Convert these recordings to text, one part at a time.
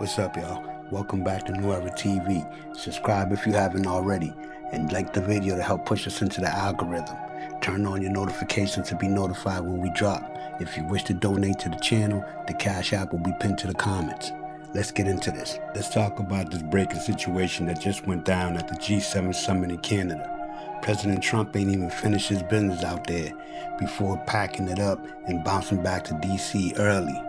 What's up, y'all? Welcome back to New Era TV. Subscribe if you haven't already, and like the video to help push us into the algorithm. Turn on your notifications to be notified when we drop. If you wish to donate to the channel, the Cash App will be pinned to the comments. Let's get into this. Let's talk about this breaking situation that just went down at the G7 summit in Canada. President Trump ain't even finished his business out there before packing it up and bouncing back to DC early.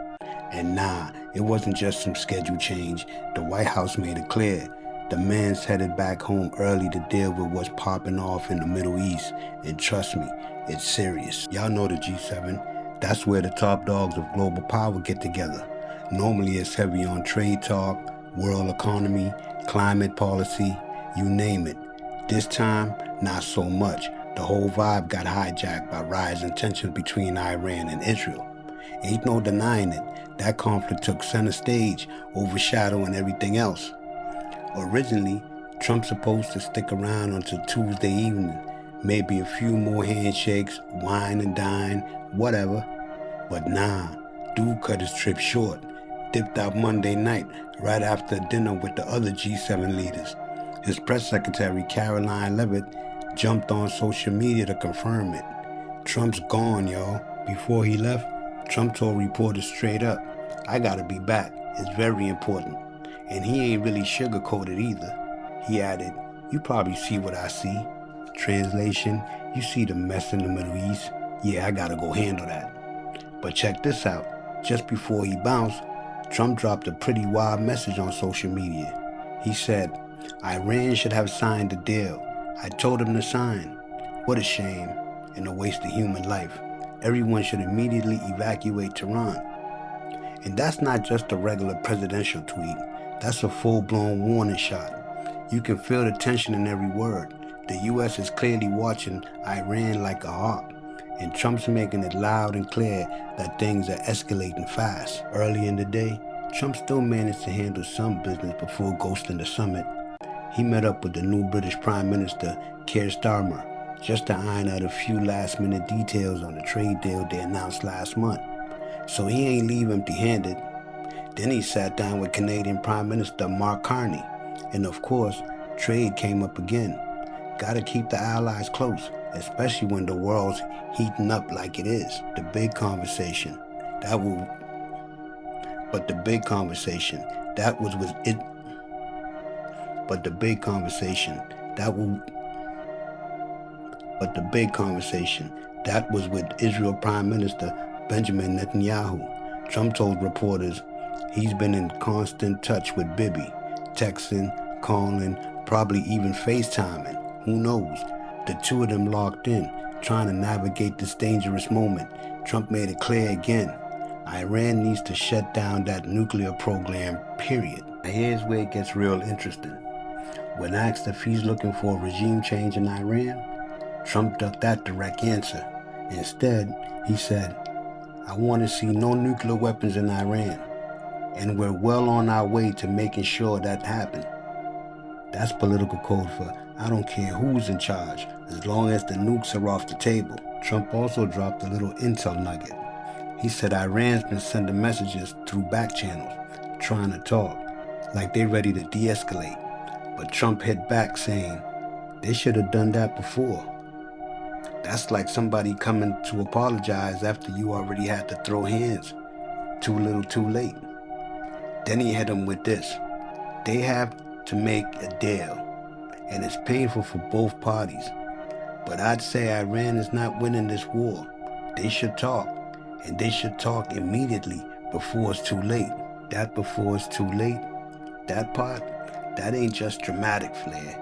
And nah, it wasn't just some schedule change. The White House made it clear. The man's headed back home early to deal with what's popping off in the Middle East. And trust me, it's serious. Y'all know the G7. That's where the top dogs of global power get together. Normally it's heavy on trade talk, world economy, climate policy, you name it. This time, not so much. The whole vibe got hijacked by rising tensions between Iran and Israel. Ain't no denying it. That conflict took center stage, overshadowing everything else. Originally, Trump's supposed to stick around until Tuesday evening, maybe a few more handshakes, wine and dine, whatever. But nah, dude cut his trip short, dipped out Monday night, right after dinner with the other G7 leaders. His press secretary, Caroline Levitt, jumped on social media to confirm it. Trump's gone, y'all. Before he left, Trump told reporters straight up, "I gotta be back. It's very important." And he ain't really sugarcoated either. He added, "You probably see what I see." Translation, you see the mess in the Middle East? Yeah, I gotta go handle that. But check this out. Just before he bounced, Trump dropped a pretty wild message on social media. He said, "Iran should have signed the deal. I told him to sign. What a shame and a waste of human life. Everyone should immediately evacuate Tehran." And that's not just a regular presidential tweet. That's a full-blown warning shot. You can feel the tension in every word. The U.S. is clearly watching Iran like a hawk, and Trump's making it loud and clear that things are escalating fast. Early in the day, Trump still managed to handle some business before ghosting the summit. He met up with the new British Prime Minister, Keir Starmer, just to iron out a few last-minute details on the trade deal they announced last month. So he ain't leave empty-handed. Then he sat down with Canadian Prime Minister Mark Carney. And of course, trade came up again. Gotta keep the allies close, especially when the world's heating up like it is. The big conversation, that was with Israel Prime Minister Benjamin Netanyahu. Trump told reporters he's been in constant touch with Bibi, texting, calling, probably even FaceTiming. Who knows? The two of them locked in, trying to navigate this dangerous moment. Trump made it clear again. Iran needs to shut down that nuclear program, period. Now here's where it gets real interesting. When asked if he's looking for a regime change in Iran, Trump ducked that direct answer. Instead, he said, "I want to see no nuclear weapons in Iran, and we're well on our way to making sure that happens." That's political code for I don't care who's in charge, as long as the nukes are off the table. Trump also dropped a little intel nugget. He said Iran's been sending messages through back channels, trying to talk, like they're ready to de-escalate. But Trump hit back saying, "They should have done that before." That's like somebody coming to apologize after you already had to throw hands. Too little, too late. Then he hit him with this. They have to make a deal, and it's painful for both parties. But I'd say Iran is not winning this war. They should talk, and they should talk immediately before it's too late. That before it's too late, that part, that ain't just dramatic flair.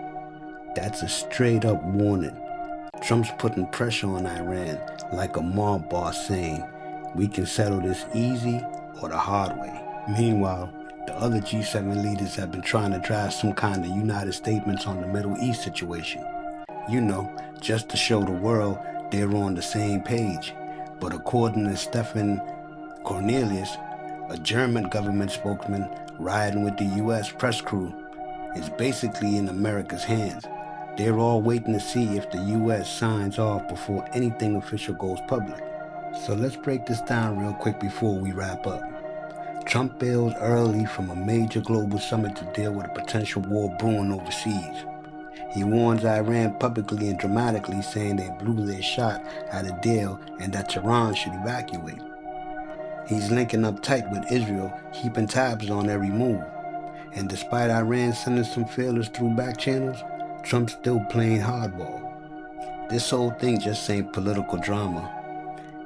That's a straight up warning. Trump's putting pressure on Iran like a mob boss saying, "We can settle this easy or the hard way." Meanwhile, the other G7 leaders have been trying to draft some kind of united statements on the Middle East situation. You know, just to show the world they're on the same page. But according to Stefan Cornelius, a German government spokesman riding with the U.S. press crew, it's basically in America's hands. They're all waiting to see if the U.S. signs off before anything official goes public. So let's break this down real quick before we wrap up. Trump bails early from a major global summit to deal with a potential war brewing overseas. He warns Iran publicly and dramatically, saying they blew their shot at a deal and that Tehran should evacuate. He's linking up tight with Israel, keeping tabs on every move. And despite Iran sending some feelers through back channels, Trump's still playing hardball. This whole thing just ain't political drama.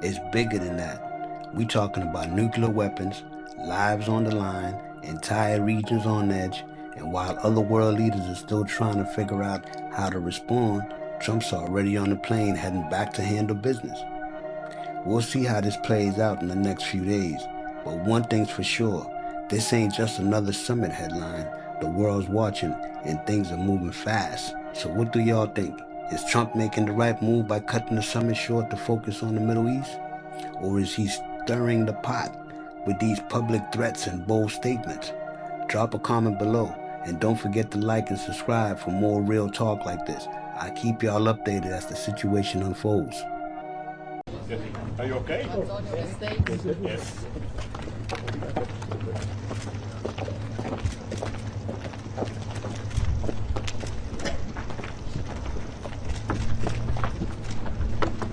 It's bigger than that. We talking about nuclear weapons, lives on the line, entire regions on edge, and while other world leaders are still trying to figure out how to respond, Trump's already on the plane heading back to handle business. We'll see how this plays out in the next few days, but one thing's for sure, this ain't just another summit headline. The world's watching and things are moving fast. So what do y'all think? Is Trump making the right move by cutting the summit short to focus on the Middle East? Or is he stirring the pot with these public threats and bold statements? Drop a comment below, and don't forget to like and subscribe for more real talk like this. I keep y'all updated as the situation unfolds. Are you okay? Yes.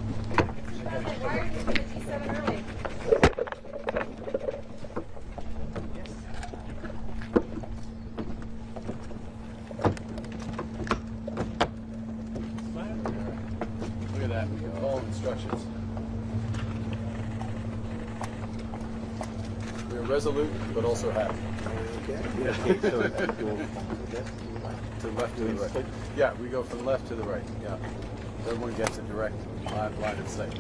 Why are you doing the G7 early? Look at that. All instructions. We're resolute, but also happy. Okay. To left to the right. Yeah, we go from left to the right. Yeah. Everyone gets a direct line of sight.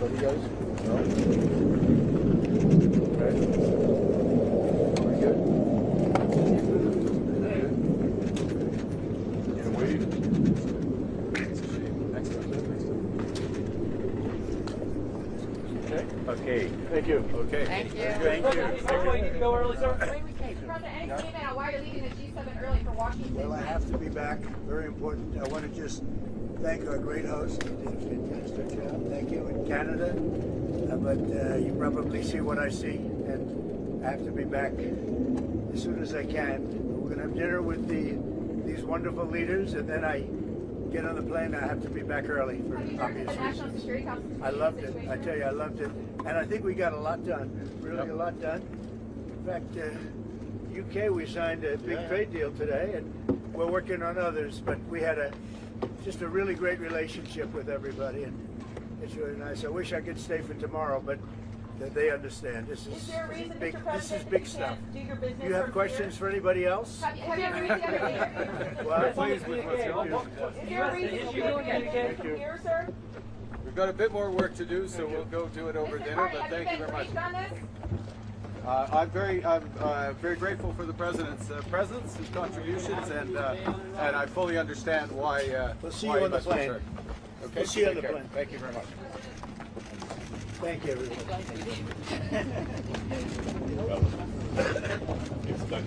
Ready, guys? No? Okay. Very good. And wait. It's a shame. Next time. Okay. Okay. Thank you. Okay. Thank you. Thank you. From the NK why are you leaving the G7 early for Washington? Well, I have to be back. Very important. I want to just thank our great host. He did a fantastic job. Thank you. In Canada. But you probably see what I see. And I have to be back as soon as I can. We're going to have dinner with these wonderful leaders. And then I get on the plane. I have to be back early for obvious reasons. I loved it. I tell you, I loved it. And I think we got a lot done. Really a lot done. In fact, UK, we signed a big trade deal today, and we're working on others. But we had just a really great relationship with everybody, and it's really nice. I wish I could stay for tomorrow, but they understand. This is there a reason, big. Mr. This is President, big you stuff. can't do your business Do you have from questions here? for anybody else? Have you ever reached the other day? Well, I'm pleased with what's going on. Is there a reason you can't do your business from here, sir? We've got a bit more work to do, so we'll go do it over Mr. dinner. Carney, But have thank you very much. been briefed on this? I'm very grateful for the president's presence, his contributions, and I fully understand why. We'll see why you he on the must plane. return. Okay. We'll see you on Take the care. plane. Thank you very much. Thank you, everybody. It's done.